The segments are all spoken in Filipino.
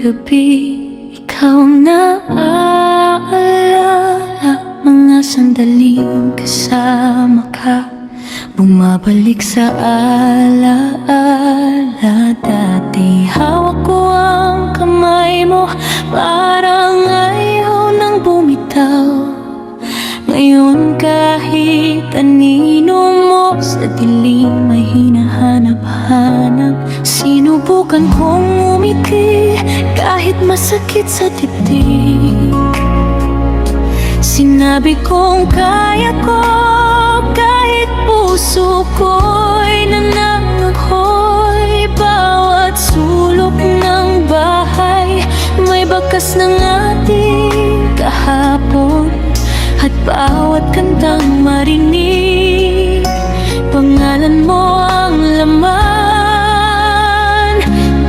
gabi, ikaw ang naaalala. Mga sandaling kasama ka, bumabalik sa alaala. Dati hawak ko ang kamay mo, parang ayaw nang bumitaw. Ngayon kahit anino mo, sa dilim ay hinahanap-hanap. Sinubukan kong umiti, kahit masakit sa dibdib. Sinabi kong kaya ko, kahit puso ko'y nanananghoy. Bawat sulok ng bahay may bakas ng ating kahapon, at bawat kantang marinig, pangalan mo ang laman.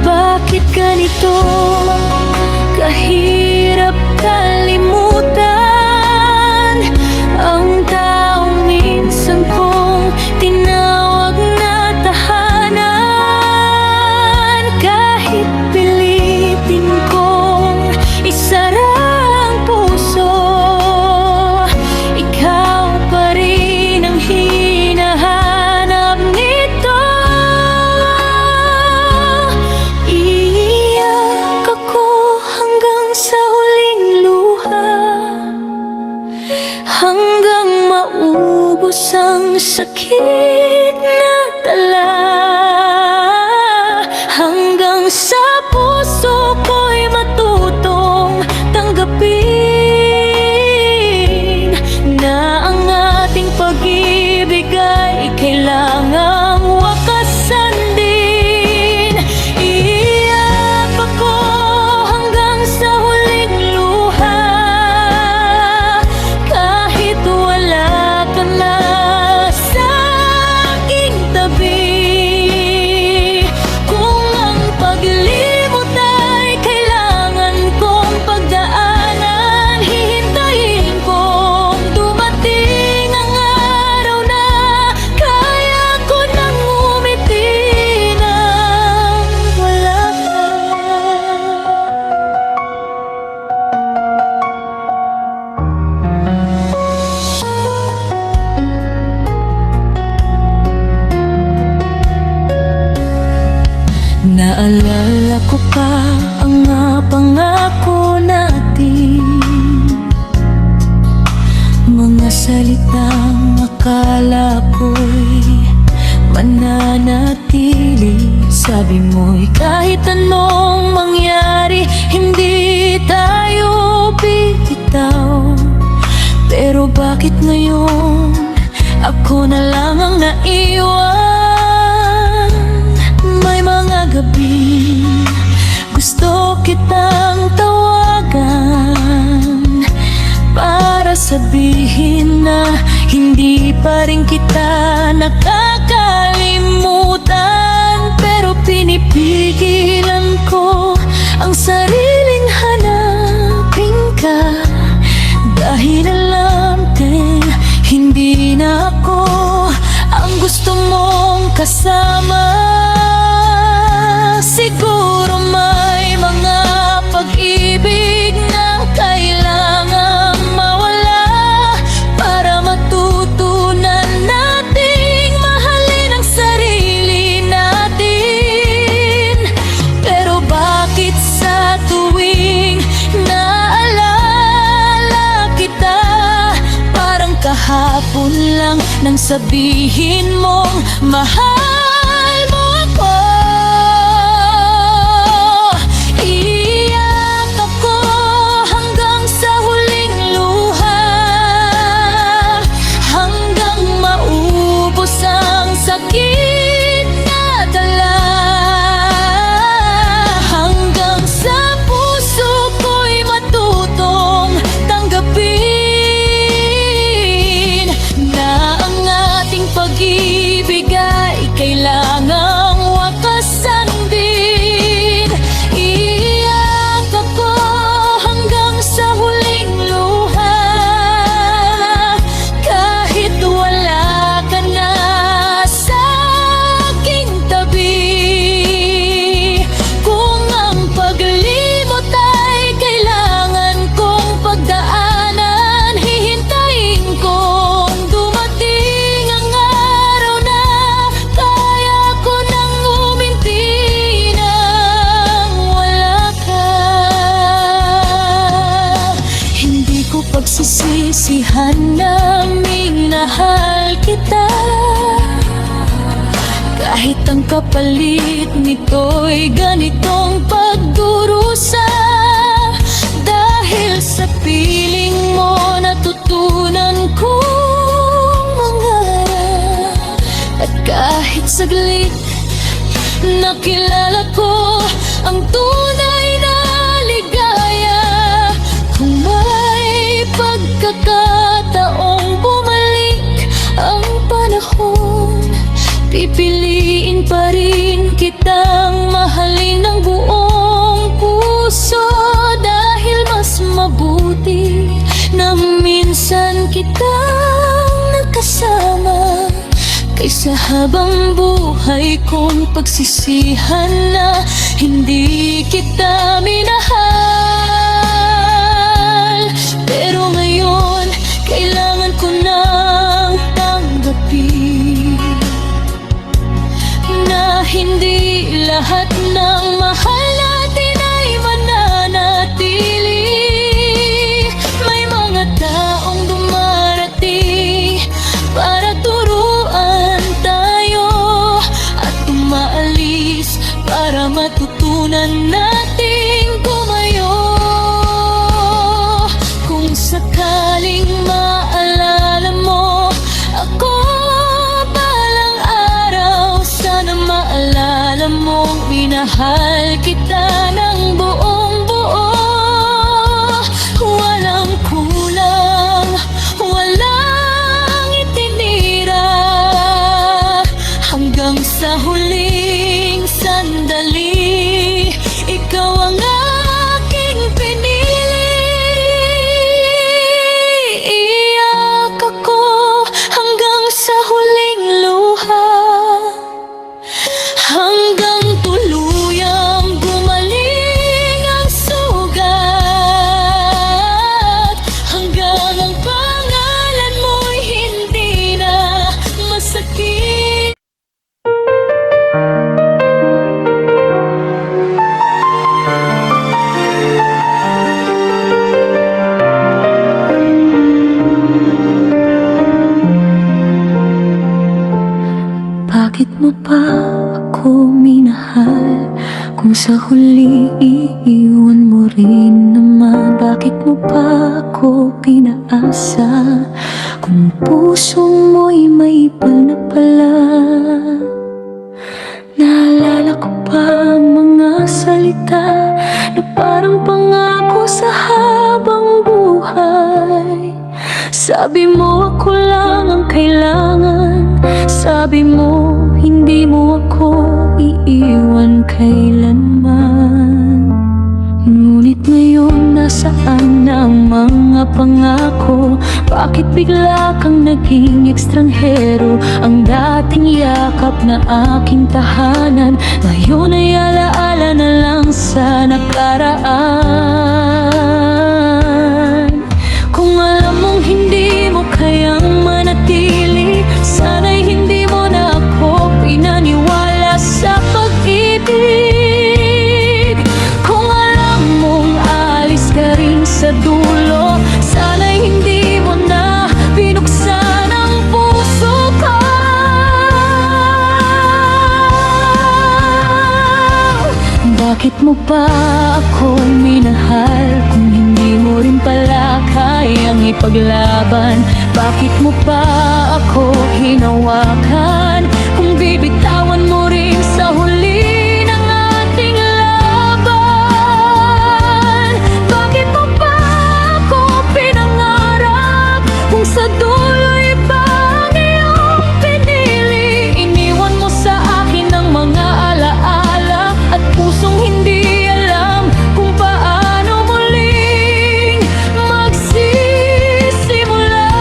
Bakit ganito kahirap kalimutan ang taong minsan kong tinawag na tahanan? Kahit pilitin kong isara ang puso, ikaw pa rin ang hinahanap nito. Iiyak ako hanggang sa huling luha, hanggang maubos ang sakit na dala, hanggang sa puso ko'y matutong tanggapin na ang ating pag-ibig ay kailangang wakasan din. Iiyak ako hanggang sa huling luha, kahit wala ka na sa aking tabi. Kung ang paglimot ay kailangan kong pagdaanan, hihintayin kong dumating ang araw na kaya ko nang umiti nang wala ka. Naalala ko pa ang mga pangako natin, mga salitang akala ko'y mananatili. Sabi mo'y kahit anong mangyari, hindi tayo bibitaw. Pero bakit ngayon ako na lang ang naiwan? May mga gabi gusto kitang tawagan para sabihin na hindi pa rin kita nakakalimutan. Pero pinipigilan ko ang sariling hanapin ka, dahil alam din hindi na ako ang gusto mong kasama. Siguro may mga pag-ibig na kailangang mawala para matutunan nating mahalin ang sarili natin. Pero bakit sa tuwing naalala kita, parang kahapon lang nang sabihin mong mahal mo ako? Iiyak ako hanggang sa huling luha, hanggang maubos ang sakit na dala, hanggang sa puso ko'y matutong tanggapin na ang ating pag-ibig ay kailangan pagsisisihan na minahal kita. Kahit ang kapalit nito'y ganitong pagdurusa. Dahil sa piling mo natutunan kong mangarap. At kahit saglit nakilala ko ang tunay na ligaya. Kung may pagkakataong bumalik ang panahon, pipiliin pa rin kitang mahalin ng buong puso. Dahil mas mabuti na minsan kitang nakasama, kaysa habang buhay kong pagsisihan na hindi kita minahal. Pero ngayon, kailangan ko nang tanggapin na hindi lahat ng mahal natin ay mananatili. May mga taong dumarating para turuan tayo, at umaalis para matutunan nating tumayo. Kung sakaling maalala mo ako balang araw, sana maalala mong minahal kita ng buong buo. Walang kulang, walang itinira, hanggang sa huling sandali, ikaw ang aking pinili. Iyak ako hanggang sa huling luha, hanggang tuluyang gumaling ang sugat, hanggang ang pangalan mo'y hindi na masakit. Bakit mo pa ako minahal? Kung sa huli iiwan mo rin naman. Bakit mo pa ako pinaasa? Kung puso mo'y may iba na pala. Naalala ko pa ang mga salita na parang pangako sa habang buhay. Sabi mo ako lang ang kailangan, sabi mo hindi mo ako iiwan kailanman. Ngunit ngayon nasaan na ang mga pangako? Bakit bigla kang naging ekstranghero? Ang dating yakap na aking tahanan, ngayon ay alaala na lang sa nakaraan. Kung alam mong hindi mo kayang manatili, sana'y hindi mo na ako pinaniwala sa pag-ibig. Kung alam mong alis ka rin sa dulo, sana'y hindi mo na binuksan ang puso ko. Bakit mo pa ako minahal kung hindi mo rin pala kayang ipaglaban? Bakit mo pa ako hinawakan kung bibitawan mo rin sa huli ng ating laban? Bakit mo pa ako pinangarap kung sa dulo'y ba ang iyong pinili? Iniwan mo sa akin ang mga alaala at pusong hindi alam kung paano muling magsisimula.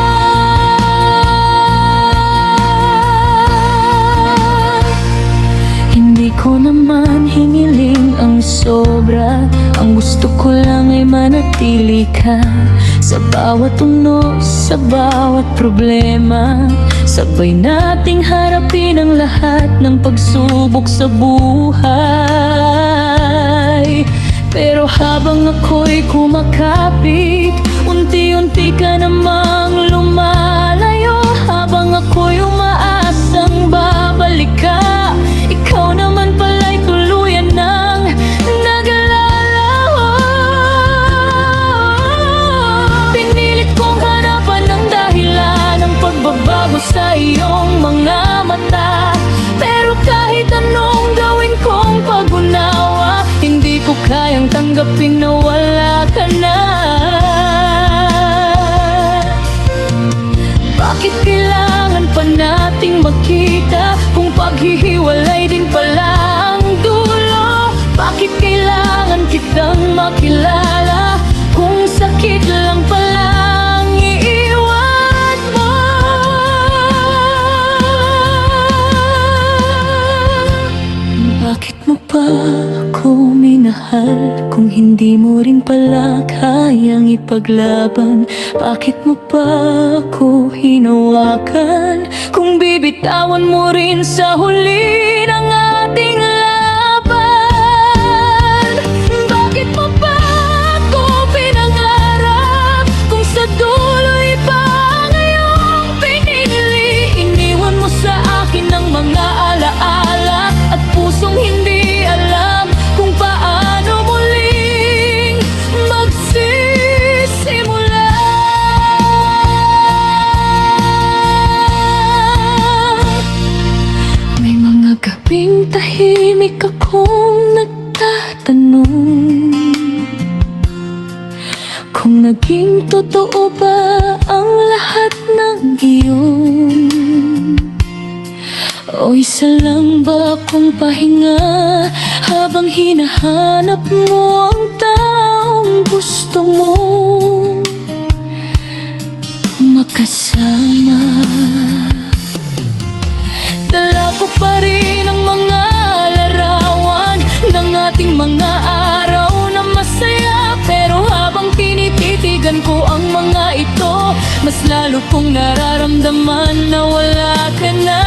Hindi ko naman hiniling ang sobra, ang gusto ko lang ay manatili ka sa bawat unos, sa bawat problema. Sabay nating harapin ang lahat ng pagsubok sa buhay. Pero habang ako'y kumakapit, unti-unti ka namang tatanggaping nawala ka na? Bakit kailangan pa nating magkita kung paghihiwalay din pala ang dulo? Bakit kailangan kitang makilala kung sakit lang pala ang iiwan mo? Bakit mo pa ako minahal kung hindi mo rin pala kayang ipaglaban? Bakit mo pa ako hinawakan kung bibitawan mo rin sa huli ng ating laban? Bakit mo pa ako pinangarap kung sa dulo'y pa ngayong pinili? Iniwan mo sa akin ang mga alaala at pusong hindi alam kung paano muling magsisimula. May mga gabing tahimik akong nagtatanong kung naging totoo ba ang lahat ng iyon, o isa lang ba akong pahinga habang hinahanap mo ang taong gusto mo makasama? Dala ko pa rin ang mga larawan ng ating mga araw na masaya, pero habang tinititigan ko ang mga ito, mas lalo kong nararamdaman na wala ka na.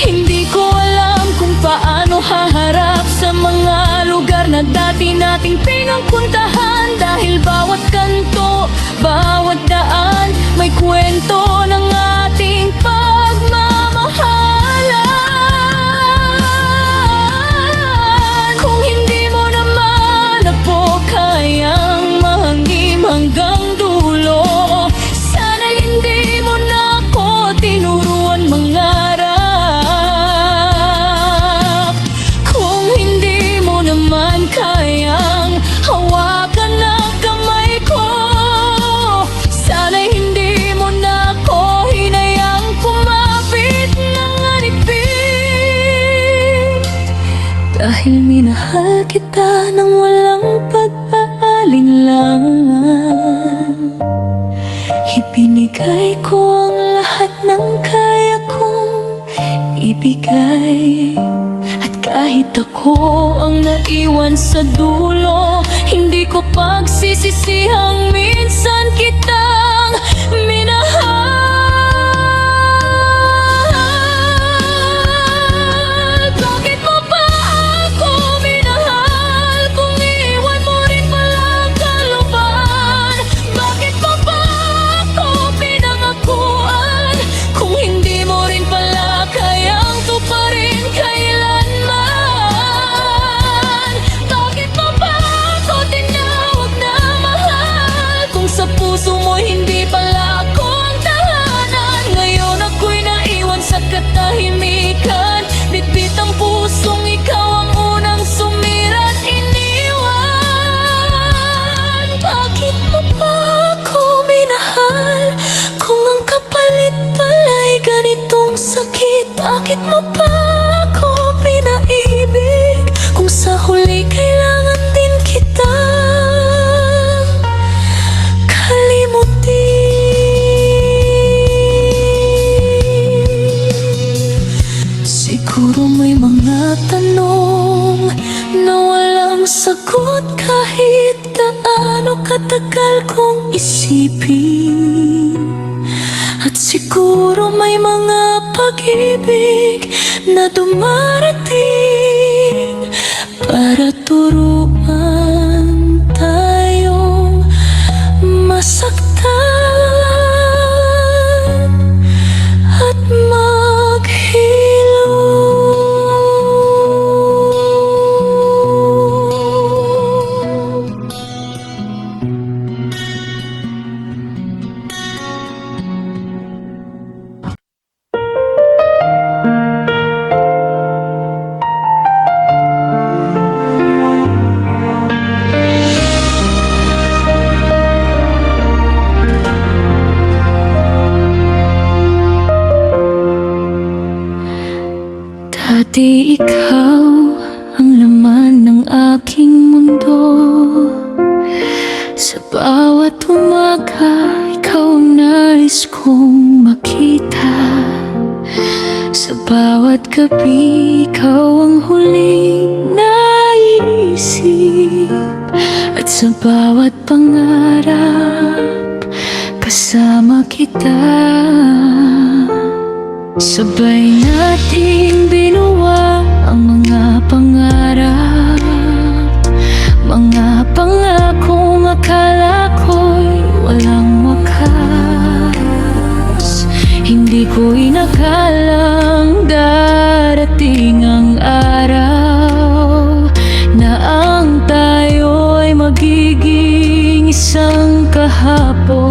Hindi ko alam kung paano haharap sa mga lugar na dati nating pinagpuntahan, dahil bawat kanto, bawat daan may kwento ng ating pagmamahalan. Kung hindi mo naman ako kayang mahangim hanggang dulo, sana hindi mo na ako tinuruan mangarap. Kung hindi mo naman kayang hawakan ang kamay ko, sana hindi mo na ako hinayang kumapit ng anipin. Dahil minahal kita nang walang pag-aalinlangan, ibinigay ko ang lahat ng kaya kong ibigay. At kahit ako ang naiwan sa dulo, hindi ko pagsisisihang minsan kitang minahal. Bakit mo pa ako minahal kung iwan mo rin pala ang kalooban? Bakit mo pa ako pinangakuan kung hindi mo rin pala kayang tuparin kailanman? Bakit mo pa ako tinawag na mahal kung sa puso mo hindi pala ako ang tahanan? Ngayon ako'y naiwan sa katahimikan, bitbit ang pusong ikaw ang unang sumirat iniwan. Bakit mo pa ako minahal kung ang kapalit pala'y ganitong sakit? Bakit mo pa ako pinaibig kung sa huli kailangan din kita kalimutin? Siguro may mga tanong na walang sagot kahit gaano katagal kong isipin. At siguro may mga pag-ibig na dumarating para turuan tayong masaktan at maghilo. Pati ikaw ang laman ng aking mundo. Sa bawat umaga, ikaw ang nais kong makita. Sa bawat gabi, ikaw ang huling naisip. At sa bawat pangarap, kasama kita. Sabay nating binuwa ang mga pangarap, mga pangakong akala ko'y walang wakas. Hindi ko inakalang darating ang araw na ang tayo'y magiging isang kahapon.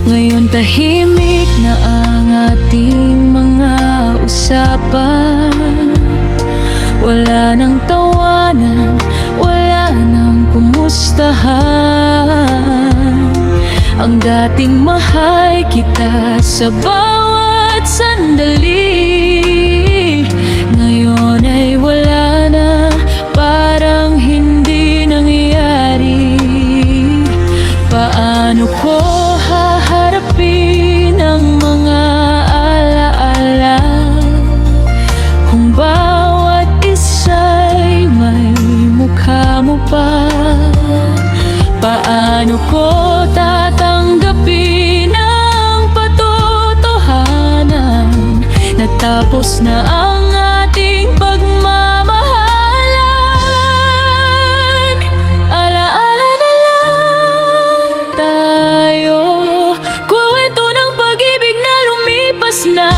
Ngayon tahimik na ang ating mga usapan. Wala nang tawanan, wala nang kumustahan. Ang dating mahal kita sa bawat sandali, ngayon ay wala na, parang hindi nangyari. Paano ko haharapin ang mga alaala kung bawat isa'y may mukha mo pa? Paano ko tatanggapin ang patotohanan na tapos na ang ating pagmamahalan? Alaala na lang tayo, kwento ng pag-ibig na lumipas na.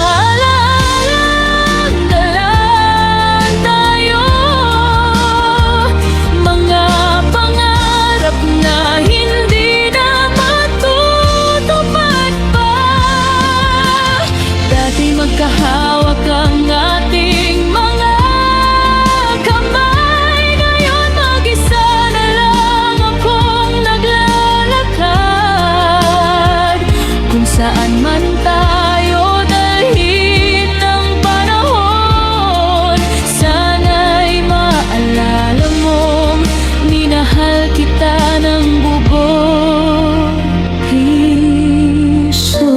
Magkahawak ang ating mga kamay, ngayon mag-isa na lang akong naglalakad. Kung saan man tayo dalhin ng panahon, sana'y maalala mong minahal kita ng bubong piso.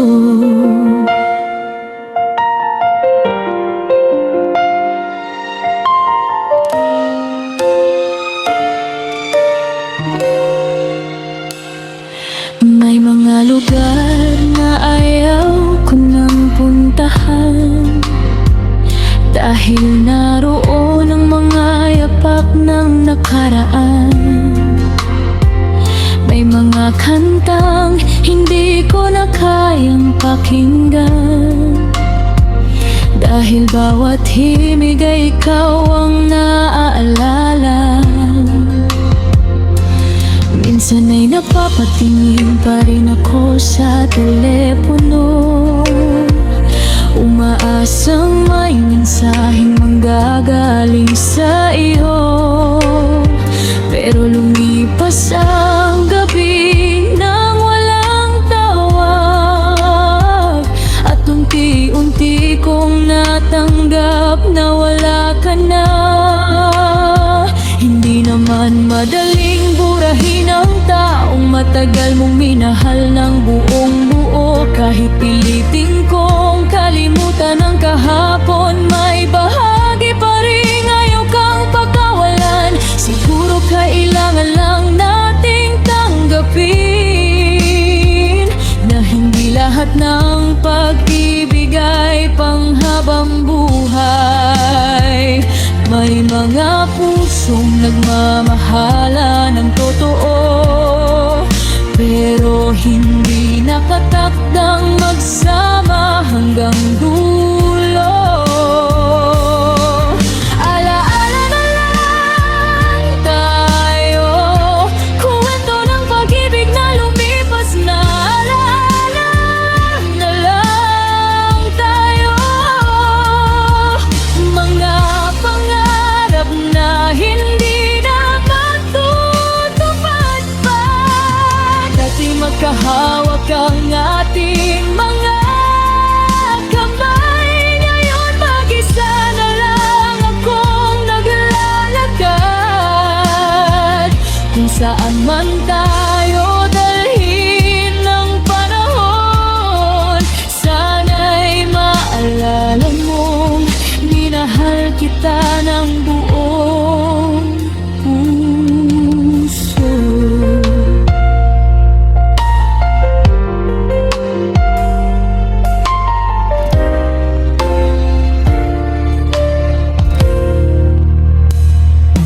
May mga lugar na ayaw ko nang puntahan, dahil naroon ang mga yapak ng nakaraan. May mga kantang hindi ko na kayang pakinggan, dahil bawat himig ay ikaw ang naaalala. Minsan ay napapatingin pa rin ako sa telepono, umaasang may mensaheng manggagaling sa iyo. Pero lumipas ang gabi nang walang tawag, at unti-unti kong natanggap na wala ka na. Hindi naman madaling burahin ang taong matagal mong minahal ng buong buo. Kahit pilitin kong kalimutan ang kahapon, may bahagi pa rin ayaw kang pagkawalan. Siguro kailangan lang nating tanggapin na hindi lahat ng pag-ibig ay panghabang buhay. May mga pusong nagmamahala ng totoo, pero hindi nakatakdang magsama hanggang dulo. Alaala na lang tayo, kwento ng pag-ibig na lumipas na. Alaala na lang tayo, mga pangarap na hindi na matutupad saan man tayo dalhin ng panahon. Sana'y maalala mong minahal kita ng buong puso.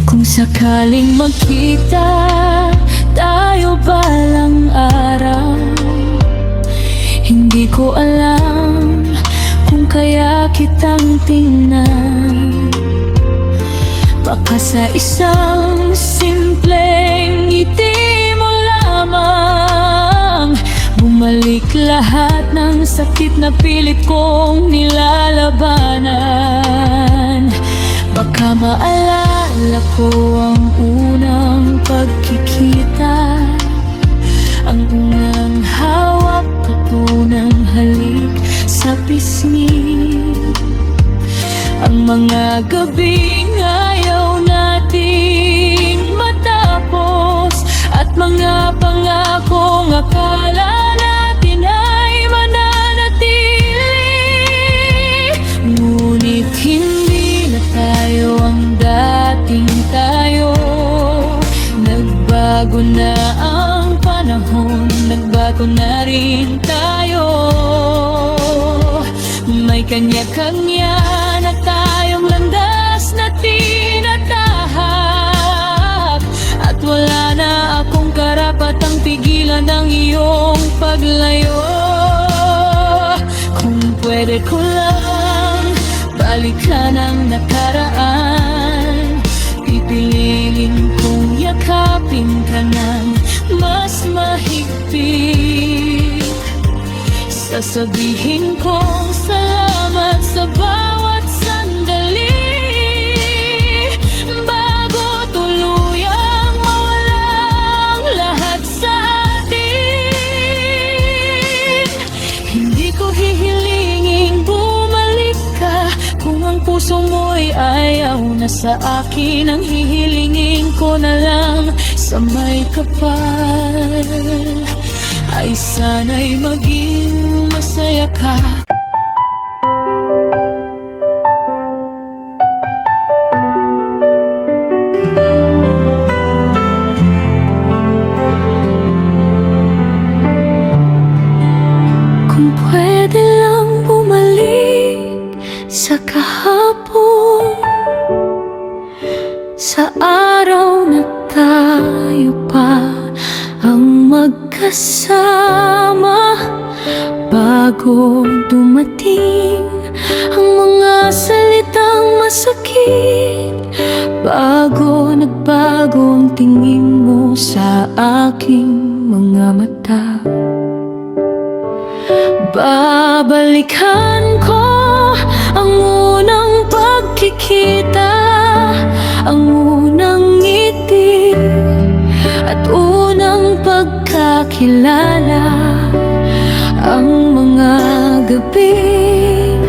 Kung sakaling magkita tayo balang araw, hindi ko alam kung kaya kitang tingnan. Baka sa isang simpleng ngiti mo lamang bumalik lahat ng sakit na pilit kong nilalabanan. Baka maalala ko ang unang pagkikita, ang unang hawak at unang halik sa pisngi, ang mga gabing ayaw nating matapos, at mga pangakong akala natin ay mananatili. Ngunit hindi na tayo ang dating tayo. Nagbago na ang panahon, nagbago na rin tayo. May kanya-kanya na tayong landas na tinatahak, at wala na akong karapatang pigilan ang iyong paglayo. Kung pwede ko lang balikan ang nakaraan, pipiliin kong yakapin ka ng mas mahigpit. Sasabihin kong salamat sa bawat sandali, bago tuluyang mawalang lahat sa atin. Hindi ko hihilingin bumalik ka kung ang puso mo'y ayaw na sa akin. Ang hihilingin ko na lang sa may kapal ay sana'y maging masaya ka. Kung pwede lang bumalik sa kahapon, sa araw na tayo pa ang magkasama, bago dumating ang mga salitang masakit, bago nagbago ang tingin mo sa aking mga mata. Babalikan ko ang unang pagkikita, ang unang ngiti at unang pagkakilala, ang mga gabing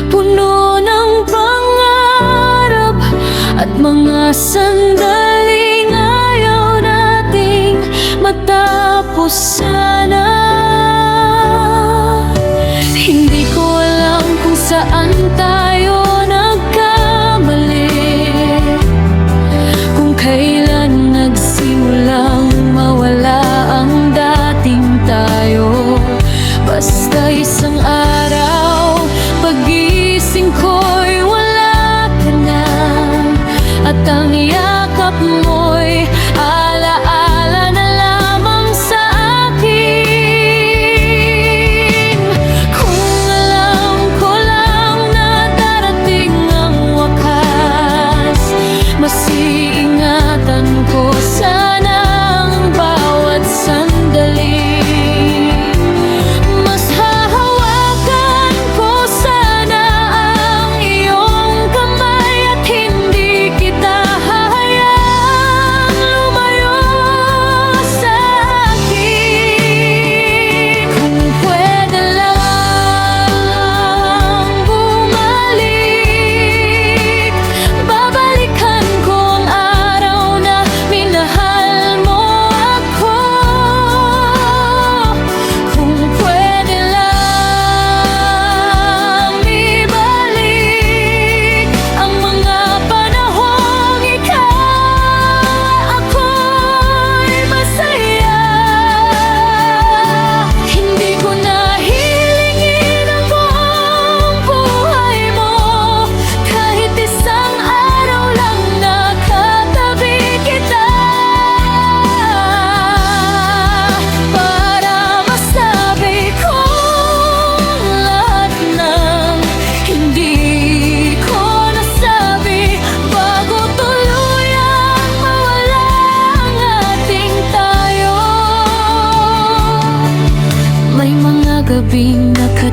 puno ng pangarap at mga sandaling ayaw nating matapos sana. Hindi ko alam kung saan tayo nagkamali, kung kailan nagsimulang mawala ang dating tayo. Basta isang araw, pag-gising ko'y wala ka na, at ang yakap mo'y alaala na lamang sa akin. Kung alam ko lang na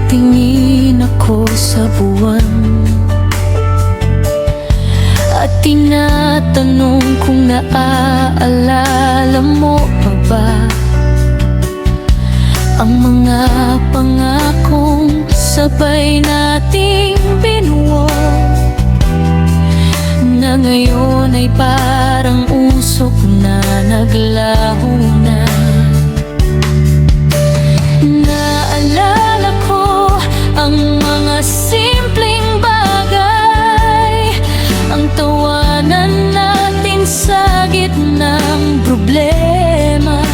Napatingin ako sa buwan at tinatanong kung naaalala mo pa ba ang mga pangakong sabay nating binuo, na ngayon ay parang usok na naglaho na. Naalala ko ang mga simpleng bagay, ang tawanan natin sa gitnang problema,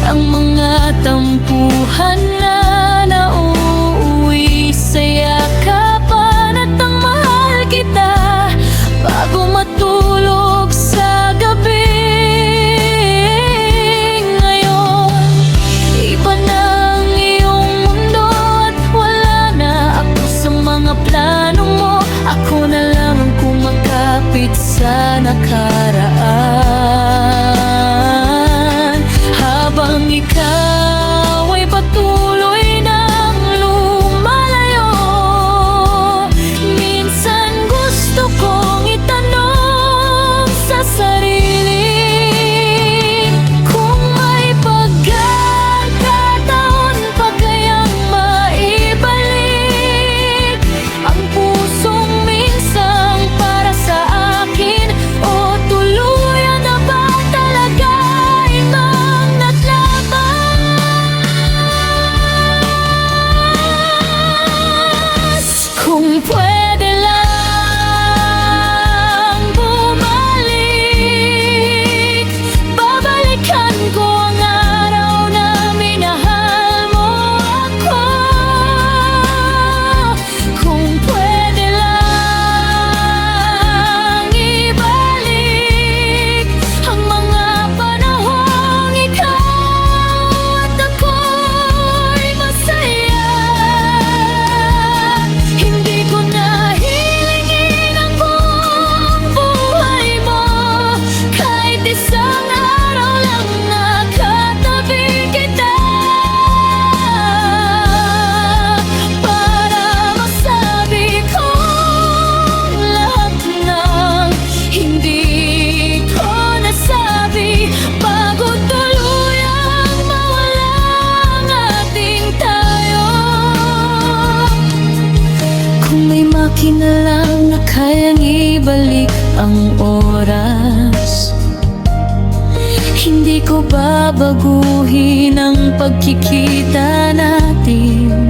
ang mga tampuhan na nauuwi sa yakapan, at ang mahal kita bago matulog sa gabi. Ngayon, iba na ang iyong mundo at wala na ako sa mga plano mo. Ako na lang ang kumakapit sa nakaraan, habang ikaw ay patuloy nang lumalayo. Minsan gusto kong itanong sa sarili kung may pagkakataon pa kayang maibalik ang pusong minsang para sa akin, o tuluyan na ba talaga itong naglabas? Kung pwede lang bumalik, babalikan ko ang araw na minahal mo ako. Kung pwede lang ibalik ang mga panahong ikaw at ako'y masaya. Hindi ko na hilingin ang buong buhay mo, kahit isang araw lang nakatabi kita, para masabi kong lahat ng hindi ko nasabi bago tuluyang mawala ang ating tayo. Kung may makina lang na kayang ibalik ang oras, hindi ko babaguhin ang pagkikita natin,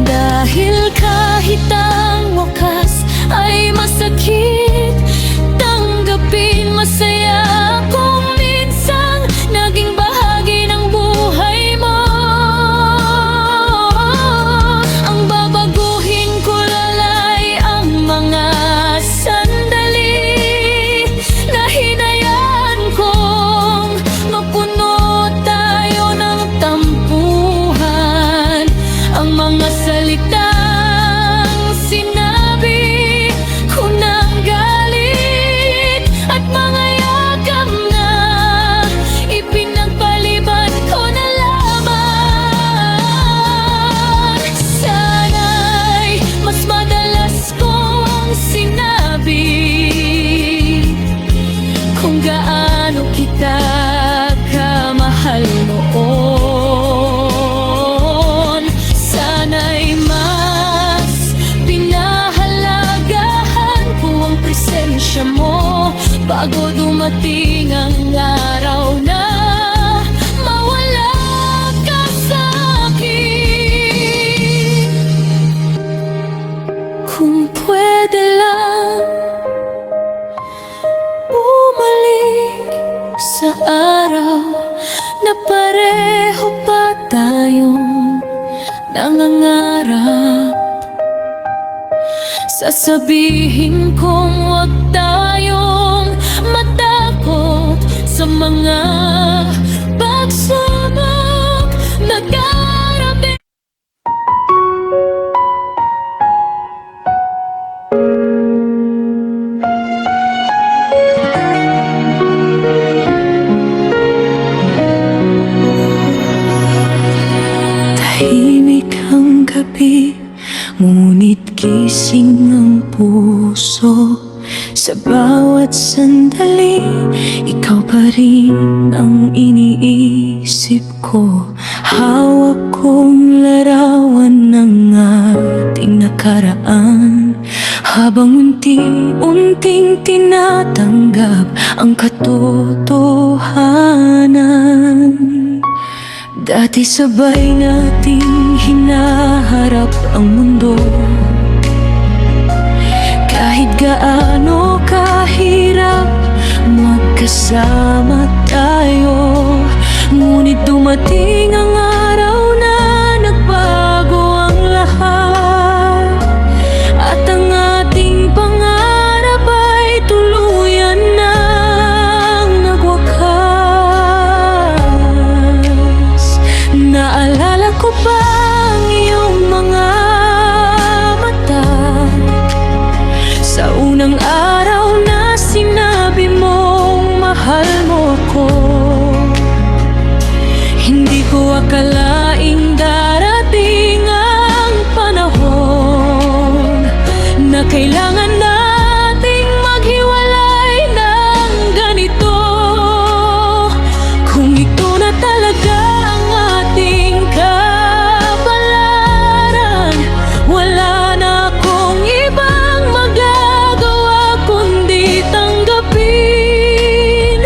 dahil kahit ang wakas ay masakit tanggapin. Masaya kung minsang naging bahagi ng buhay mo. Ang babaguhin ko lalay ang mga sandali na hinayaan kong mapuno tayo ng tampuhan. Ang mga salitang sinabi ko ng galit at mga yakap na ipinagpaliban ko na lamang. Sana'y mas madalas kong sinabi kung gaano kita kamahal noon. Sana'y mas pinahalagahan ko ang presensya mo bago dumating ang araw na mawala ka sa akin. Kung pwede lang bumalik sa araw na pareho pa tayong nangangarap, sasabihin kong huwag tayong matakot sa mga pagsubok na darating. ang gabi, ngunit gising ang puso. Sa bawat sandali, ikaw pa rin ang iniisip ko. Hawak kong larawan ng ating nakaraan, habang unti-unting tinatanggap ang katotohanan. Dati sabay nating hinaharap ang mundo, kahit gaano kahirap magkasama tayo. Ngunit dumating ang araw na nagbago ang lahat, at ang ating pangarap ay tuluyan nang nagwakas. Naalala ko pa ang iyong mga mata sa unang araw na sinabi mong mahal mo ako. Hindi ko akalaing darating ang panahon na kailangan nating maghiwalay ng ganito. Kung ito na talaga ang ating kapalaran, wala na akong ibang magagawa kundi tanggapin.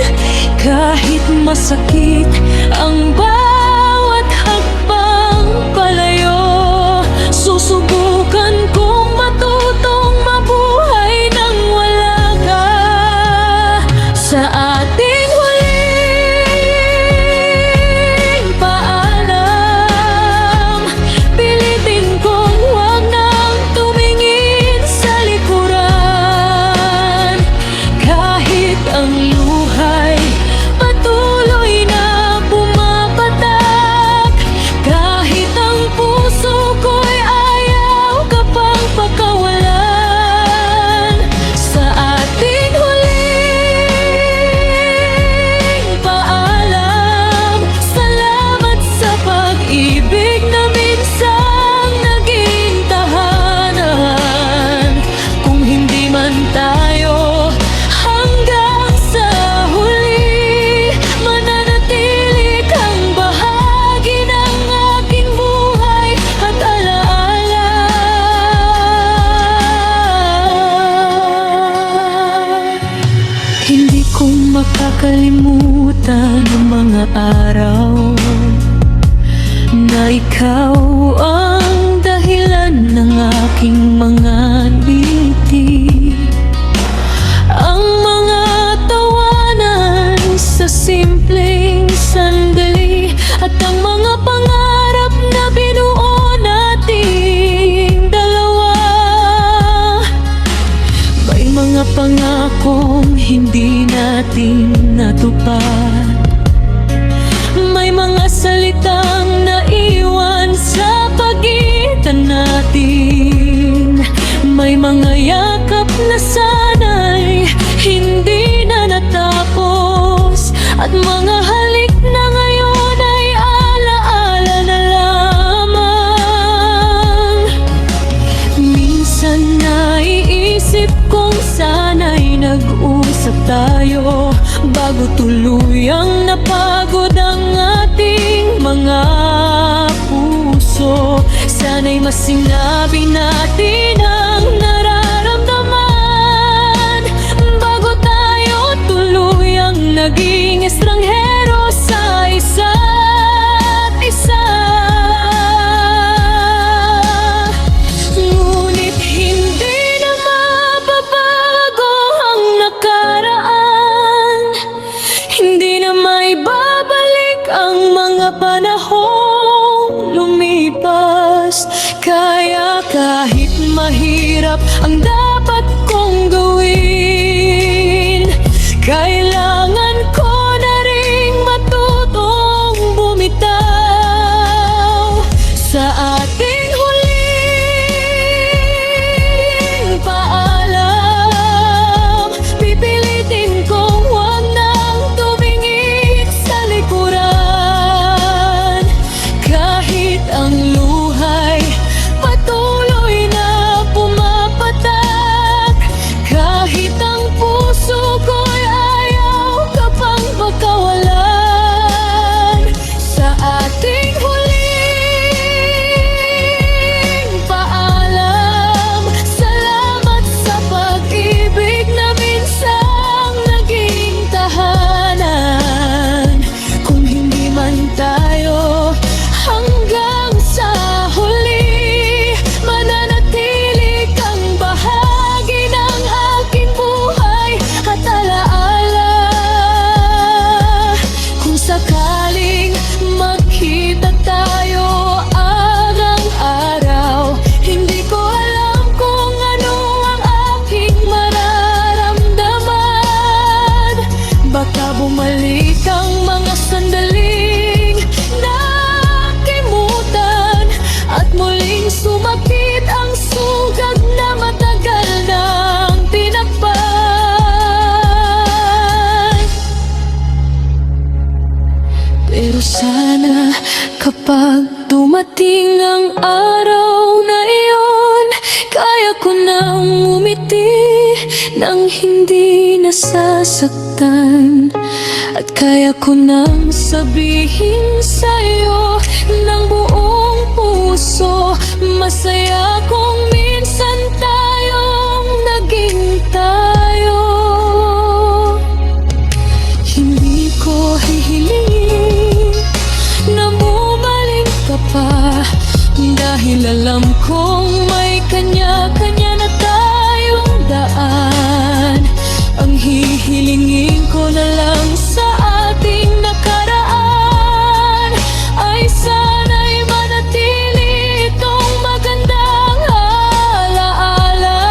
Kahit masakit ang bawat hakbang palayo, susubukan kong matutong mabuhay nang wala ka. Sa ating huling paalam, pilitin kong huwag nang tumingin sa likuran. Kahit ang luhay patuloy na pumapatak, kahit ang puso ko'y ayaw ka pang pakawalan. Sa ating huling paalam, salamat sa pag-ibig na minsang naging tahanan. Kung hindi man tayo hanggang sa huli, mananatili kang bahagi ng aking buhay at alaala. Hindi ko makakalimutan ang mga araw na ikaw ang dahilan ng aking mga ngiti. Ang mga tawanan sa simpleng sandali, at ang mga pangarap na binuo nating dalawa. May mga pangakong hindi natin natupad, may mga salitang naiwan sa pagitan natin, may mga yakap na sana'y hindi na natapos, at mga halik na ngayon ay alaala na lamang. Minsan naiisip kong sana'y nag-usap tayo bago tuluyang napagod ang ating mga puso. Sana'y mas sinabi natin ang nararamdaman bago tayo tuluyang naging estranghero sa isa't isa. Ngunit hindi na mababago ang nakaraan, hindi na maibabalik ang mga panahong lumipas. Kaya kahit mahirap ang dapat kong gawin, kailangan ko na ring matutong bumitaw. Sa ating huling paalam, pipilitin kong huwag nang tumingin sa likuran. Kahit ang luhay dumating ang araw na iyon, kaya ko nang umiti nang hindi nasasaktan. At kaya ko nang sabihin sa'yo ng buong puso, masaya kung minsan tayong naging tayo. Hindi ko hihilingin na bumalik ka pa, dahil alam kong may kanya-kanya na tayong daan. Ang hihilingin ko na lang sa ating nakaraan ay sana'y manatili itong magandang alaala.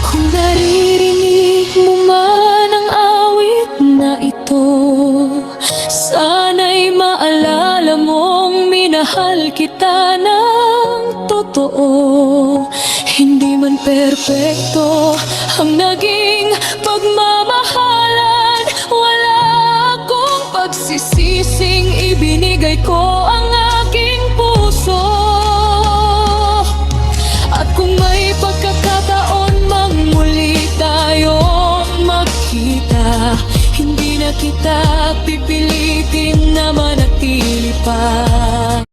Kung naririnig mo man ang awit na ito, sana'y maalala mong minahal kita ng totoo. Hindi man perpekto ang naging pagmamahalan, wala akong pagsisising ibinigay ko ang aking puso. At kung may pagkakataon mang muli tayong magkita, hindi na kita pipilitin na manatili pa.